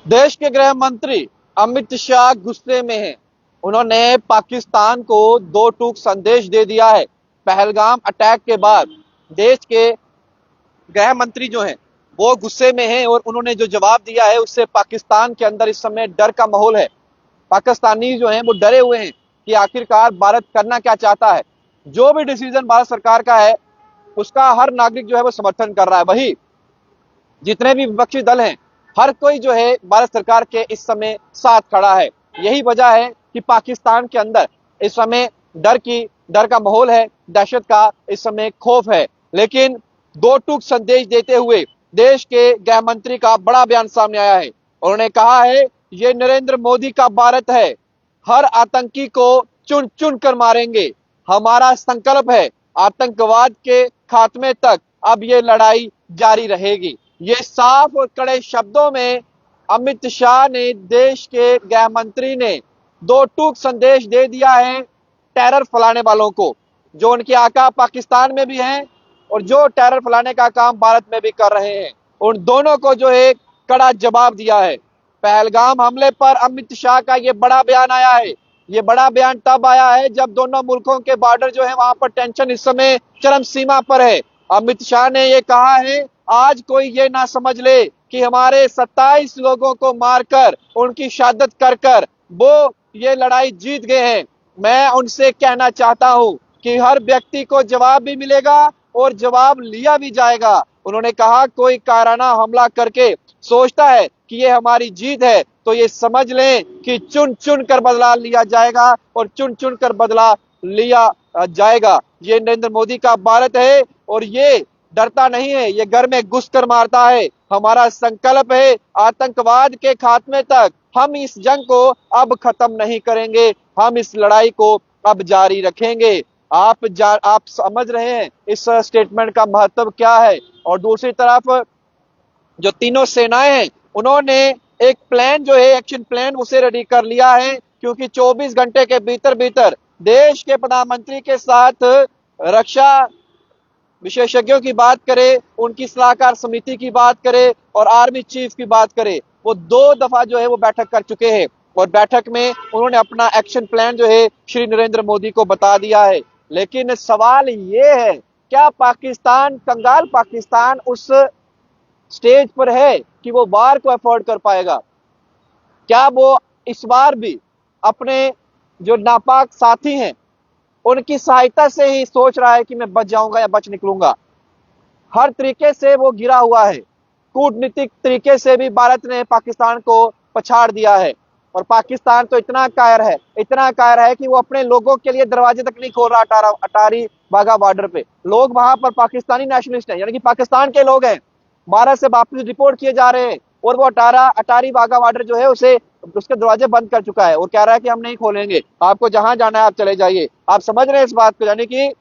देश के गृह मंत्री अमित शाह गुस्से में हैं। उन्होंने पाकिस्तान को दो टूक संदेश दे दिया है। पहलगाम अटैक के बाद देश के गृह मंत्री जो हैं वो गुस्से में हैं और उन्होंने जो जवाब दिया है उससे पाकिस्तान के अंदर इस समय डर का माहौल है। पाकिस्तानी जो हैं वो डरे हुए हैं कि आखिरकार भारत करना क्या चाहता है। जो भी डिसीजन भारत सरकार का है उसका हर नागरिक जो है वो समर्थन कर रहा है। वही जितने भी विपक्षी दल हैं हर कोई जो है भारत सरकार के इस समय साथ खड़ा है। यही वजह है कि पाकिस्तान के अंदर इस समय डर का माहौल है, दहशत का इस समय खौफ है। लेकिन दो टूक संदेश देते हुए देश के गृह मंत्री का बड़ा बयान सामने आया है। उन्होंने कहा है ये नरेंद्र मोदी का भारत है, हर आतंकी को चुन चुन कर मारेंगे। हमारा संकल्प है आतंकवाद के खात्मे तक अब ये लड़ाई जारी रहेगी। ये साफ और कड़े शब्दों में अमित शाह ने, देश के गृह मंत्री ने दो टूक संदेश दे दिया है टेरर फैलाने वालों को, जो उनके आका पाकिस्तान में भी हैं और जो टेरर फैलाने का काम भारत में भी कर रहे हैं। उन दोनों को जो है कड़ा जवाब दिया है। पहलगाम हमले पर अमित शाह का ये बड़ा बयान आया है। ये बड़ा बयान तब आया है जब दोनों मुल्कों के बॉर्डर जो है वहां पर टेंशन इस समय चरम सीमा पर है। अमित शाह ने ये कहा है आज कोई ये ना समझ ले कि हमारे 27 लोगों को मारकर उनकी शहादत कर कर वो ये लड़ाई जीत गए हैं। मैं उनसे कहना चाहता हूं कि हर व्यक्ति को जवाब भी मिलेगा और जवाब लिया भी जाएगा। उन्होंने कहा कोई कायराना हमला करके सोचता है कि ये हमारी जीत है तो ये समझ लें कि चुन चुन कर बदला लिया जाएगा और चुन चुन कर बदला लिया जाएगा। ये नरेंद्र मोदी का भारत है और ये डरता नहीं है, ये घर में घुस कर मारता है। हमारा संकल्प है आतंकवाद के खात्मे तक हम इस जंग को अब खत्म नहीं करेंगे, हम इस लड़ाई को अब जारी रखेंगे। आप समझ रहे हैं इस स्टेटमेंट का महत्व क्या है। और दूसरी तरफ जो तीनों सेनाएं हैं उन्होंने एक प्लान जो है, एक्शन प्लान उसे रेडी कर लिया है, क्योंकि 24 घंटे के भीतर भीतर देश के प्रधानमंत्री के साथ रक्षा विशेषज्ञों की बात करें, उनकी सलाहकार समिति की बात करें और आर्मी चीफ की बात करें, वो 2 दफा जो है वो बैठक कर चुके हैं और बैठक में उन्होंने अपना एक्शन प्लान जो है श्री नरेंद्र मोदी को बता दिया है। लेकिन सवाल ये है क्या पाकिस्तान, कंगाल पाकिस्तान उस स्टेज पर है कि वो वार को अफोर्ड कर पाएगा? क्या वो इस बार भी अपने जो नापाक साथी हैं उनकी सहायता से ही सोच रहा है कि मैं बच जाऊंगा या बच निकलूंगा? हर तरीके से वो गिरा हुआ है। कूटनीतिक तरीके से भी भारत ने पाकिस्तान को पछाड़ दिया है और पाकिस्तान तो इतना कायर है कि वो अपने लोगों के लिए दरवाजे तक नहीं खोल रहा। अटारी वाघा बॉर्डर पे लोग वहां पर पाकिस्तानी नेशनलिस्ट हैं, यानी कि पाकिस्तान के लोग हैं, भारत से वापस रिपोर्ट किए जा रहे हैं और वो अटारी वाघा बॉर्डर जो है उसे उसके दरवाजे बंद कर चुका है और कह रहा है कि हम नहीं खोलेंगे, आपको जहां जाना है आप चले जाइए। आप समझ रहे हैं इस बात को? यानी कि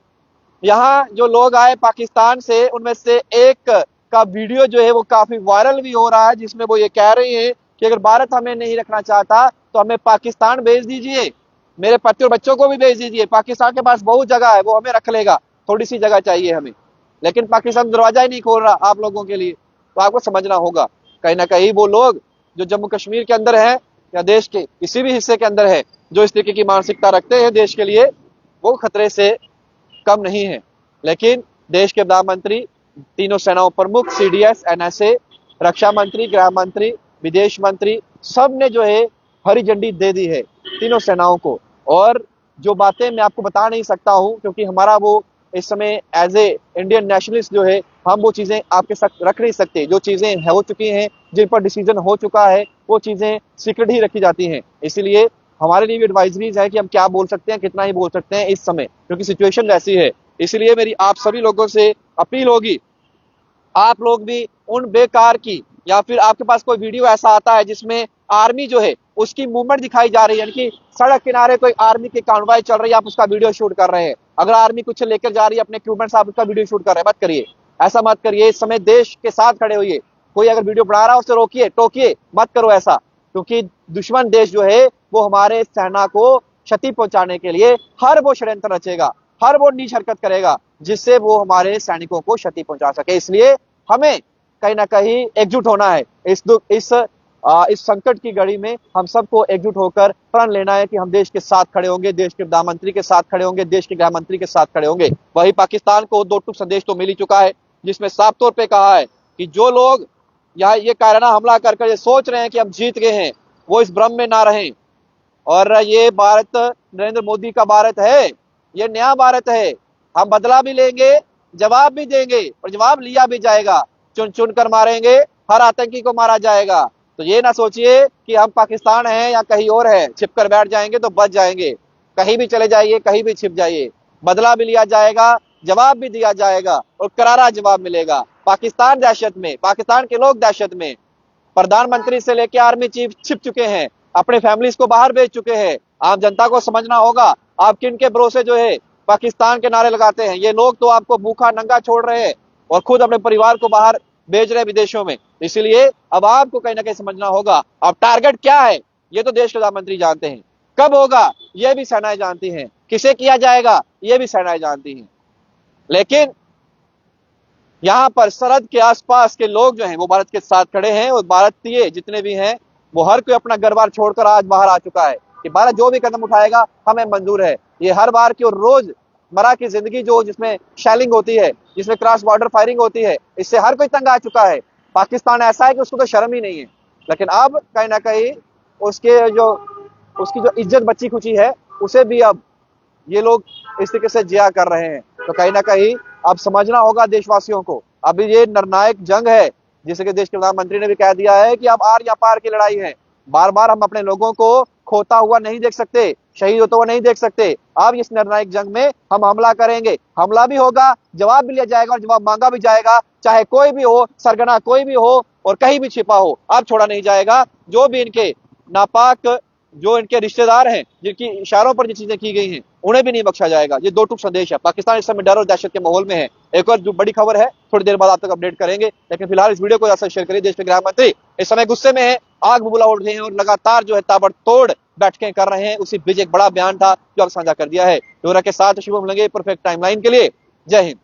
यहाँ जो लोग आए पाकिस्तान से उनमें से एक का वीडियो जो है वो काफी वायरल भी हो रहा है, जिसमें वो ये कह रही है कि अगर भारत हमें नहीं रखना चाहता तो हमें पाकिस्तान भेज दीजिए, मेरे पति और बच्चों को भी भेज दीजिए, पाकिस्तान के पास बहुत जगह है, वो हमें रख लेगा, थोड़ी सी जगह चाहिए हमें। लेकिन पाकिस्तान दरवाजा ही नहीं खोल रहा आप लोगों के लिए। तो आपको समझना होगा कहीं ना कहीं वो लोग जो जम्मू कश्मीर के अंदर है या देश के किसी भी हिस्से के अंदर है, जो इस तरीके की मानसिकता रखते हैं देश के लिए, वो खतरे से कम नहीं है। लेकिन देश के प्रधानमंत्री, तीनों सेनाओं प्रमुख, सीडीएस, एनएसए, रक्षा मंत्री, गृह मंत्री, विदेश मंत्री, सब ने जो है हरी झंडी दे दी है तीनों सेनाओं को। और जो बातें मैं आपको बता नहीं सकता हूं क्योंकि हमारा वो इस समय एज ए इंडियन नेशनलिस्ट जो है हम वो चीजें आपके साथ रख नहीं सकते। जो चीजें हो चुकी हैं, जिन पर डिसीजन हो चुका है, वो चीजें सीक्रेट ही रखी जाती हैं। इसलिए हमारे लिए भी एडवाइजरीज है कि हम क्या बोल सकते हैं, कितना ही बोल सकते हैं इस समय, क्योंकि सिचुएशन वैसी है। इसलिए मेरी आप सभी लोगों से अपील होगी, आप लोग भी उन बेकार की, या फिर आपके पास कोई वीडियो ऐसा आता है जिसमें आर्मी जो है उसकी मूवमेंट दिखाई जा रही है, यानी कि सड़क किनारे कोई आर्मी की कॉन्वॉय चल रही है, आप उसका वीडियो शूट कर रहे हैं, अगर आर्मी कुछ लेकर जा रही है अपने इक्विपमेंट्स, आप उसका वीडियो शूट कर रहे हैं, मत करिए, ऐसा मत करिए। इस समय देश के साथ खड़े होइए। कोई अगर वीडियो बना रहा है उसे रोकिए, टोकिए, मत करो ऐसा, क्योंकि दुश्मन देश जो है वो हमारे सेना को क्षति पहुंचाने के लिए हर वो षड्यंत्र रचेगा, हर वो नीच हरकत करेगा जिससे वो हमारे सैनिकों को क्षति पहुंचा सके। इसलिए हमें कहीं ना कहीं एकजुट होना है। इस इस संकट की घड़ी में हम सबको एकजुट होकर प्रण लेना है कि हम देश के साथ खड़े होंगे, देश के प्रधानमंत्री के साथ खड़े होंगे, देश के गृह मंत्री के साथ खड़े होंगे। वही पाकिस्तान को दो टूक संदेश तो मिल ही चुका है, जिसमें साफ तौर पे कहा है कि जो लोग यहाँ ये कायराना हमला कर ये सोच रहे हैं कि हम जीत गए हैं, वो इस भ्रम में ना रहें। और ये भारत नरेंद्र मोदी का भारत है, ये नया भारत है। हम बदला भी लेंगे, जवाब भी देंगे, और जवाब लिया भी जाएगा। चुन चुन कर मारेंगे, हर आतंकी को मारा जाएगा। तो ये ना सोचिए कि हम पाकिस्तान हैं या कहीं और है, छिप कर बैठ जाएंगे तो बच जाएंगे। कहीं भी चले जाइए, कहीं भी छिप जाइए, बदला भी लिया जाएगा, जवाब भी दिया जाएगा, और करारा जवाब मिलेगा। पाकिस्तान दहशत में, पाकिस्तान के लोग दहशत में, प्रधानमंत्री से लेकर आर्मी चीफ छिप चुके हैं, अपने फैमिलीज को बाहर भेज चुके हैं। आम जनता को समझना होगा आप किन के भरोसे जो है पाकिस्तान के नारे लगाते हैं। ये लोग तो आपको भूखा नंगा छोड़ रहे हैं और खुद अपने परिवार को बाहर भेज रहे हैं विदेशों में। इसलिए अब आपको कहीं ना कहीं समझना होगा अब टारगेट क्या है, ये तो देश के प्रधानमंत्री जानते हैं। कब होगा ये भी सेनाएं जानती हैं, किसे किया जाएगा ये भी सेनाएं जानती हैं। लेकिन यहाँ पर सरहद के आसपास के लोग जो हैं वो भारत के साथ खड़े हैं, और भारतीय जितने भी हैं वो हर कोई अपना घर बार छोड़कर आज बाहर आ चुका है कि भारत जो भी कदम उठाएगा हमें मंजूर है। ये हर बार की और रोज मरा की जिंदगी जो जिसमें शेलिंग होती है, जिसमें क्रॉस बॉर्डर फायरिंग होती है, इससे हर कोई तंग आ चुका है। पाकिस्तान ऐसा है कि उसको तो शर्म ही नहीं है। लेकिन अब कहीं ना कहीं उसकी जो इज्जत बची खुची है उसे भी अब ये लोग इस तरीके से जिया कर रहे हैं। तो कहीं ना कहीं अब समझना होगा देशवासियों को, अभी ये निर्णायक जंग है, जिसे कि देश के प्रधानमंत्री ने भी कह दिया है कि अब आर या पार की लड़ाई है। बार बार हम अपने लोगों को खोता हुआ नहीं देख सकते, शहीद होता हुआ नहीं देख सकते। अब इस निर्णायक जंग में हम हमला करेंगे, हमला भी होगा, जवाब भी लिया जाएगा और जवाब मांगा भी जाएगा, चाहे कोई भी हो, सरगना कोई भी हो और कहीं भी छिपा हो, अब छोड़ा नहीं जाएगा। जो भी इनके नापाक, जो इनके रिश्तेदार हैं, जिनकी इशारों पर जो चीजें की गई हैं, उन्हें भी नहीं बख्शा जाएगा। ये दो टूक संदेश है। पाकिस्तान इस समय डर और दहशत के माहौल में है। एक और जो बड़ी खबर है थोड़ी देर बाद आप तक अपडेट करेंगे, लेकिन फिलहाल इस वीडियो को ज्यादा शेयर करिए। देश के गृह मंत्री इस समय गुस्से में है, आग बबूला उठ रहे हैं और लगातार जो है ताबड़तोड़ बैठकें कर रहे हैं। उसी बीच एक बड़ा बयान था जो अब साझा कर दिया है। के साथ शुभम लगे परफेक्ट टाइमलाइन के लिए। जय हिंद।